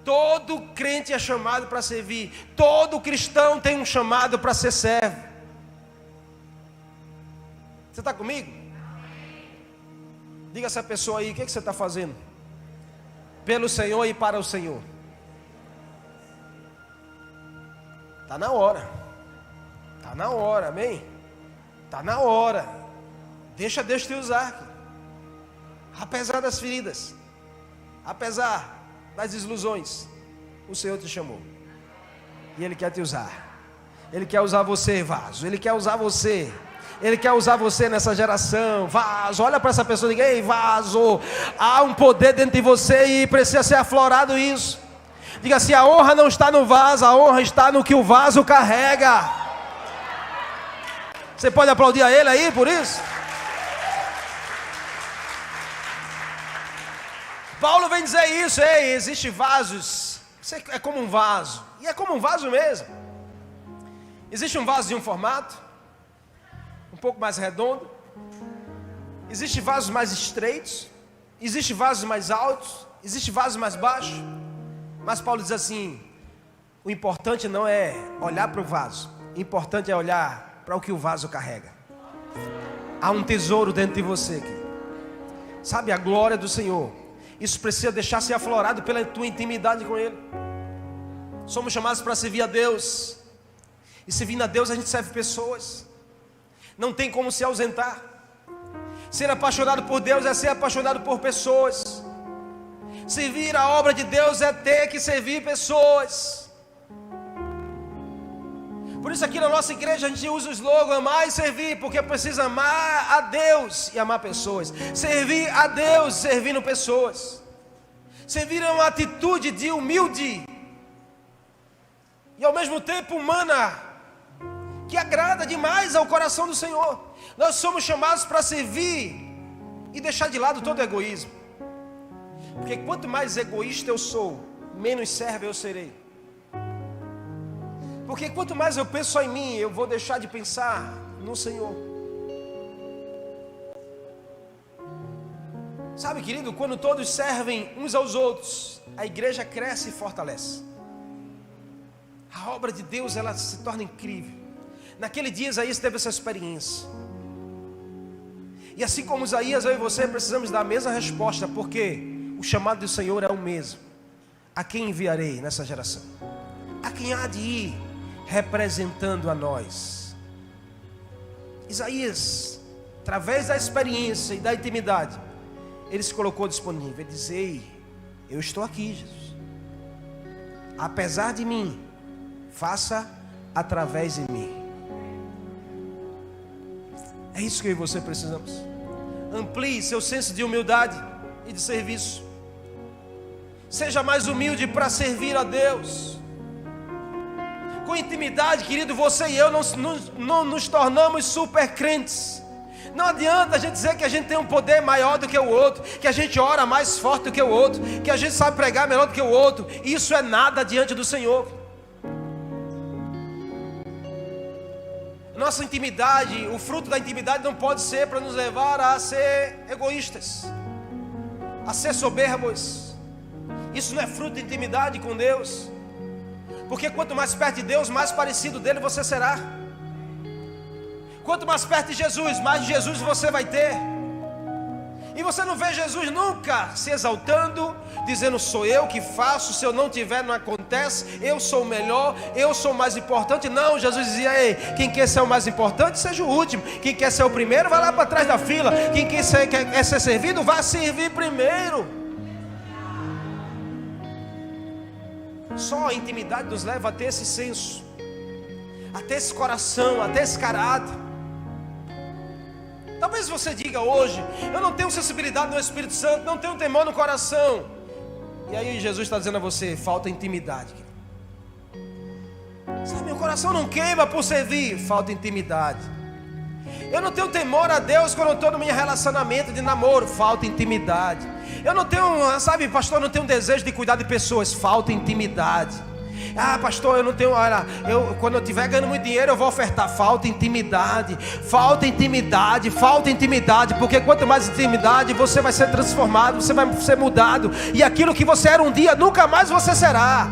Todo crente é chamado para servir. Todo cristão tem um chamado para ser servo. Você está comigo? Diga a essa pessoa aí: o que você está fazendo? Pelo Senhor e para o Senhor. Está na hora. Está na hora, amém? Está na hora. Deixa Deus te usar. Apesar das feridas, apesar das desilusões, o Senhor te chamou. E Ele quer te usar. Ele quer usar você, vaso. Ele quer usar você. Ele quer usar você nessa geração. Vaso, olha para essa pessoa e diga: ei, vaso, há um poder dentro de você e precisa ser aflorado isso. Diga assim: a honra não está no vaso, a honra está no que o vaso carrega. Você pode aplaudir a Ele aí por isso? Paulo vem dizer isso: ei, existe vasos, você é como um vaso, e é como um vaso mesmo. Existe um vaso de um formato um pouco mais redondo, existe vasos mais estreitos, existe vasos mais altos, existe vasos mais baixos. Mas Paulo diz assim: o importante não é olhar para o vaso, o importante é olhar para o que o vaso carrega. Há um tesouro dentro de você aqui, sabe, a glória do Senhor. Isso precisa deixar ser aflorado pela tua intimidade com Ele. Somos chamados para servir a Deus. E servindo a Deus a gente serve pessoas. Não tem como se ausentar. Ser apaixonado por Deus é ser apaixonado por pessoas. Servir a obra de Deus é ter que servir pessoas. Por isso aqui na nossa igreja a gente usa o slogan: amar e servir, porque precisa amar a Deus e amar pessoas. Servir a Deus servindo pessoas. Servir é uma atitude de humilde e ao mesmo tempo humana, que agrada demais ao coração do Senhor. Nós somos chamados para servir e deixar de lado todo egoísmo. Porque quanto mais egoísta eu sou, menos servo eu serei. Porque quanto mais eu penso só em mim, eu vou deixar de pensar no Senhor. Sabe, querido, quando todos servem uns aos outros, a igreja cresce e fortalece. A obra de Deus, ela se torna incrível. Naquele dia Isaías teve essa experiência. E assim como Isaías, eu e você precisamos dar a mesma resposta, porque o chamado do Senhor é o mesmo. A quem enviarei nessa geração? A quem há de ir representando a nós? Isaías, através da experiência e da intimidade, ele se colocou disponível. Ele disse: ei, eu estou aqui, Jesus. Apesar de mim, faça através de mim. É isso que eu e você precisamos. Amplie seu senso de humildade e de serviço. Seja mais humilde para servir a Deus. Com intimidade, querido, você e eu não nos tornamos super crentes. Não adianta a gente dizer que a gente tem um poder maior do que o outro, que a gente ora mais forte do que o outro, que a gente sabe pregar melhor do que o outro. Isso é nada diante do Senhor. Nossa intimidade, o fruto da intimidade não pode ser para nos levar a ser egoístas, a ser soberbos. Isso não é fruto de intimidade com Deus. Porque quanto mais perto de Deus, mais parecido dele você será. Quanto mais perto de Jesus, mais de Jesus você vai ter. E você não vê Jesus nunca se exaltando, dizendo: sou eu que faço, se eu não tiver não acontece, eu sou o melhor, eu sou o mais importante. Não, Jesus dizia: ei, quem quer ser o mais importante, seja o último. Quem quer ser o primeiro, vai lá para trás da fila. Quem quer ser servido, vai servir primeiro. Só a intimidade nos leva a ter esse senso, a ter esse coração, a ter esse caráter. Talvez você diga hoje: eu não tenho sensibilidade no Espírito Santo, não tenho temor no coração. E aí Jesus está dizendo a você: falta intimidade. Sabe, meu coração não queima por servir, falta intimidade. Eu não tenho temor a Deus quando eu estou no meu relacionamento de namoro, falta intimidade. Eu não tenho, sabe, pastor, eu não tenho desejo de cuidar de pessoas, falta intimidade. Ah, pastor, eu não tenho, olha, quando eu estiver ganhando muito dinheiro eu vou ofertar. Falta intimidade, falta intimidade, falta intimidade. Porque quanto mais intimidade, você vai ser transformado, você vai ser mudado. E aquilo que você era um dia, nunca mais você será.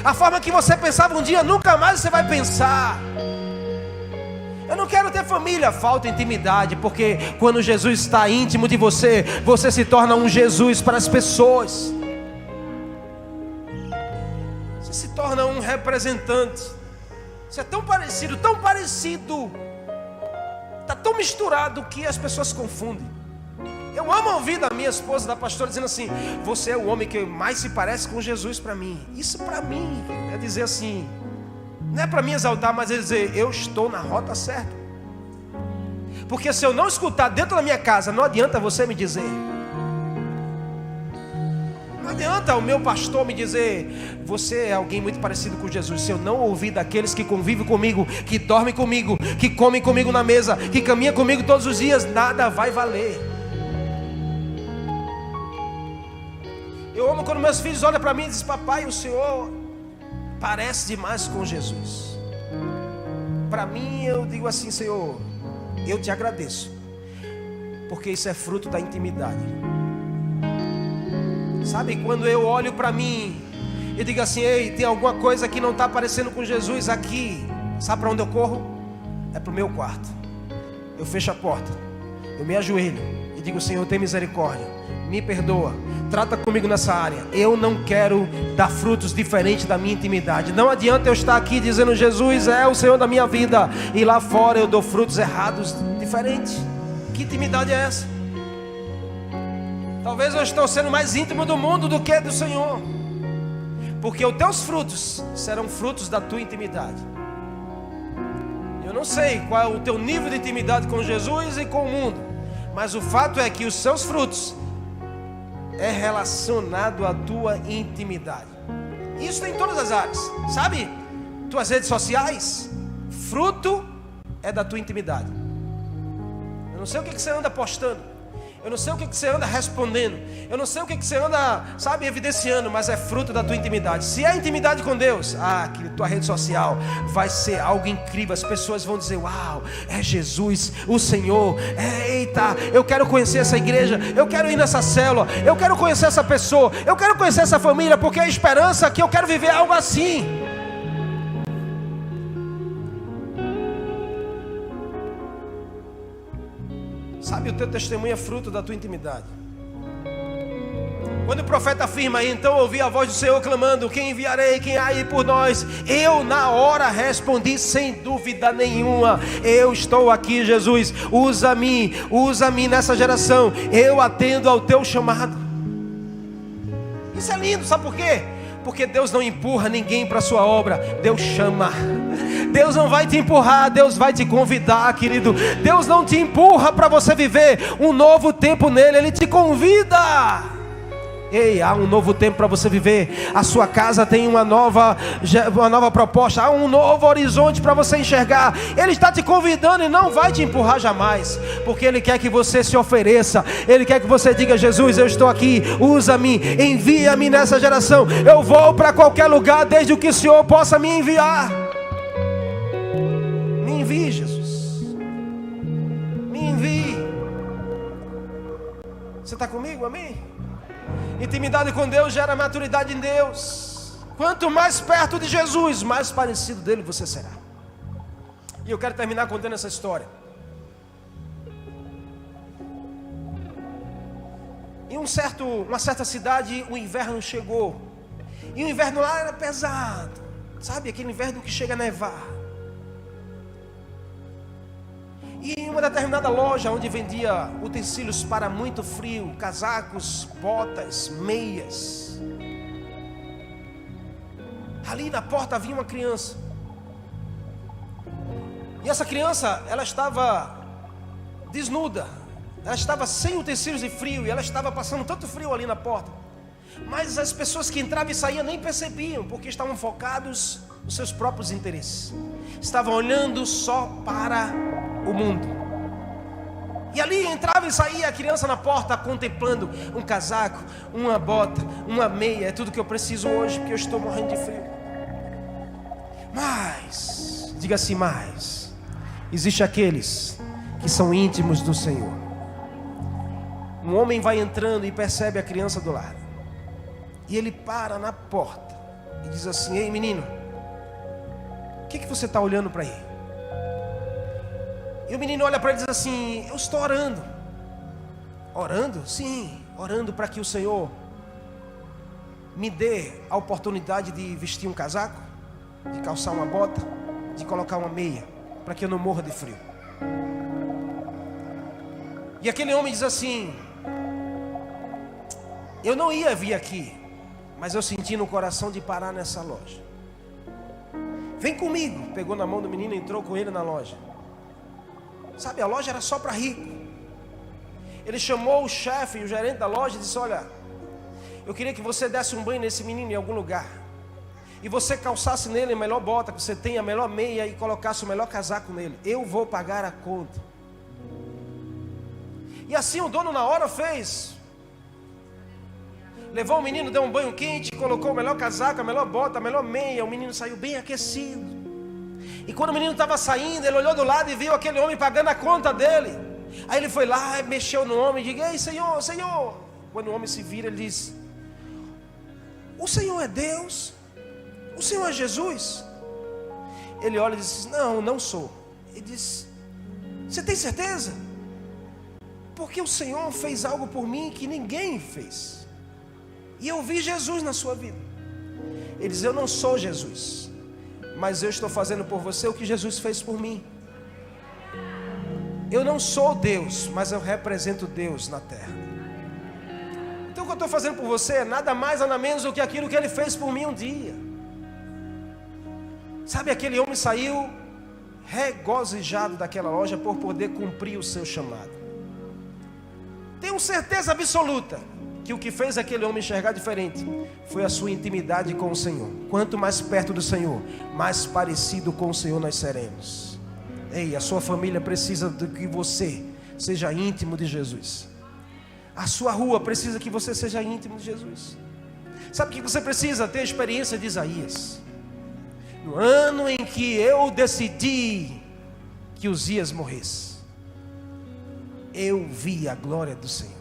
A forma que você pensava um dia, nunca mais você vai pensar. Eu não quero ter família, falta intimidade. Porque quando Jesus está íntimo de você, você se torna um Jesus para as pessoas. Você se torna um representante. Você é tão parecido, está tão misturado que as pessoas confundem. Eu amo ouvir da minha esposa, da pastora, dizendo assim: você é o homem que mais se parece com Jesus para mim. Isso para mim é dizer assim, não é para me exaltar, mas é dizer: eu estou na rota certa. Porque se eu não escutar dentro da minha casa, não adianta você me dizer. Não adianta o meu pastor me dizer: você é alguém muito parecido com Jesus. Se eu não ouvir daqueles que convivem comigo, que dormem comigo, que comem comigo na mesa, que caminham comigo todos os dias, nada vai valer. Eu amo quando meus filhos olham para mim e dizem: papai, o senhor parece demais com Jesus. Para mim, eu digo assim: Senhor, eu te agradeço, porque isso é fruto da intimidade. Sabe, quando eu olho para mim, eu digo assim: ei, tem alguma coisa que não está parecendo com Jesus aqui. Sabe para onde eu corro? É para o meu quarto. Eu fecho a porta, eu me ajoelho e digo: Senhor, tem misericórdia, me perdoa, trata comigo nessa área. Eu não quero dar frutos diferentes da minha intimidade. Não adianta eu estar aqui dizendo: Jesus é o Senhor da minha vida, e lá fora eu dou frutos errados, diferentes. Que intimidade é essa? Talvez eu estou sendo mais íntimo do mundo do que do Senhor, porque os teus frutos serão frutos da tua intimidade. Eu não sei qual é o teu nível de intimidade com Jesus e com o mundo, mas o fato é que os seus frutos é relacionado à tua intimidade. Isso tem em todas as áreas, sabe? Tuas redes sociais, fruto é da tua intimidade. Eu não sei o que você anda postando, eu não sei o que você anda respondendo, eu não sei o que você anda, sabe, evidenciando, mas é fruto da tua intimidade. Se é intimidade com Deus, que tua rede social vai ser algo incrível. As pessoas vão dizer: uau, é Jesus, o Senhor, eita, eu quero conhecer essa igreja, eu quero ir nessa célula, eu quero conhecer essa pessoa, eu quero conhecer essa família, porque é a esperança que eu quero viver algo assim. Sabe, o teu testemunho é fruto da tua intimidade. Quando o profeta afirma: então ouvi a voz do Senhor clamando: quem enviarei, quem há aí por nós? Eu na hora respondi sem dúvida nenhuma: eu estou aqui, Jesus, usa-me nessa geração, eu atendo ao teu chamado. Isso é lindo, sabe por quê? Porque Deus não empurra ninguém para a sua obra, Deus chama. Deus não vai te empurrar, Deus vai te convidar, querido. Deus não te empurra para você viver um novo tempo nele, Ele te convida. Ei, há um novo tempo para você viver. A sua casa tem uma nova proposta, há um novo horizonte para você enxergar. Ele está te convidando e não vai te empurrar jamais, porque Ele quer que você se ofereça. Ele quer que você diga: Jesus, eu estou aqui, usa-me, envia-me nessa geração. Eu vou para qualquer lugar desde que o Senhor possa me enviar. Me envie, Jesus, me envie. Você está comigo? Amém? Intimidade com Deus gera maturidade em Deus. Quanto mais perto de Jesus, mais parecido dele você será. E eu quero terminar contando essa história. Em uma certa cidade, o inverno chegou. E o inverno lá era pesado. Sabe, aquele inverno que chega a nevar. E em uma determinada loja, onde vendia utensílios para muito frio, casacos, botas, meias, ali na porta havia uma criança. E essa criança, ela estava desnuda. Ela estava sem utensílios de frio. E ela estava passando tanto frio ali na porta. Mas as pessoas que entravam e saíam nem percebiam, porque estavam focados nos seus próprios interesses. Estavam olhando só para o mundo. E ali entrava e saía a criança na porta, contemplando um casaco, uma bota, uma meia. É tudo que eu preciso hoje, porque eu estou morrendo de frio. Mas, diga assim, mas existe aqueles que são íntimos do Senhor. Um homem vai entrando e percebe a criança do lado. E ele para na porta e diz assim: ei menino, o que você está olhando para aí? E o menino olha para ele e diz assim: eu estou orando. Orando? Sim, orando para que o Senhor me dê a oportunidade de vestir um casaco, de calçar uma bota, de colocar uma meia, para que eu não morra de frio. E aquele homem diz assim: eu não ia vir aqui, mas eu senti no coração de parar nessa loja. Vem comigo. Pegou na mão do menino e entrou com ele na loja. Sabe, a loja era só para rico. Ele chamou o chefe e o gerente da loja e disse: olha, eu queria que você desse um banho nesse menino em algum lugar, e você calçasse nele a melhor bota que você tem, a melhor meia, e colocasse o melhor casaco nele. Eu vou pagar a conta. E assim o dono na hora fez. Levou o menino, deu um banho quente, colocou o melhor casaco, a melhor bota, a melhor meia. O menino saiu bem aquecido. E quando o menino estava saindo, ele olhou do lado e viu aquele homem pagando a conta dele. Aí ele foi lá, mexeu no homem e disse: ei, Senhor, Senhor. Quando o homem se vira, ele diz: o Senhor é Deus? O Senhor é Jesus? Ele olha e diz: não, não sou. Ele diz: você tem certeza? Porque o Senhor fez algo por mim que ninguém fez. E eu vi Jesus na sua vida. Ele diz: eu não sou Jesus, mas eu estou fazendo por você o que Jesus fez por mim. Eu não sou Deus, mas eu represento Deus na terra. Então o que eu estou fazendo por você é nada mais, nada menos do que aquilo que Ele fez por mim um dia. Sabe, aquele homem saiu regozijado daquela loja por poder cumprir o seu chamado. Tenho certeza absoluta que o que fez aquele homem enxergar diferente foi a sua intimidade com o Senhor. Quanto mais perto do Senhor, mais parecido com o Senhor nós seremos. Ei, a sua família precisa de que você seja íntimo de Jesus. A sua rua precisa que você seja íntimo de Jesus. Sabe o que você precisa? Ter a experiência de Isaías. No ano em que eu decidi que Uzias morresse, eu vi a glória do Senhor.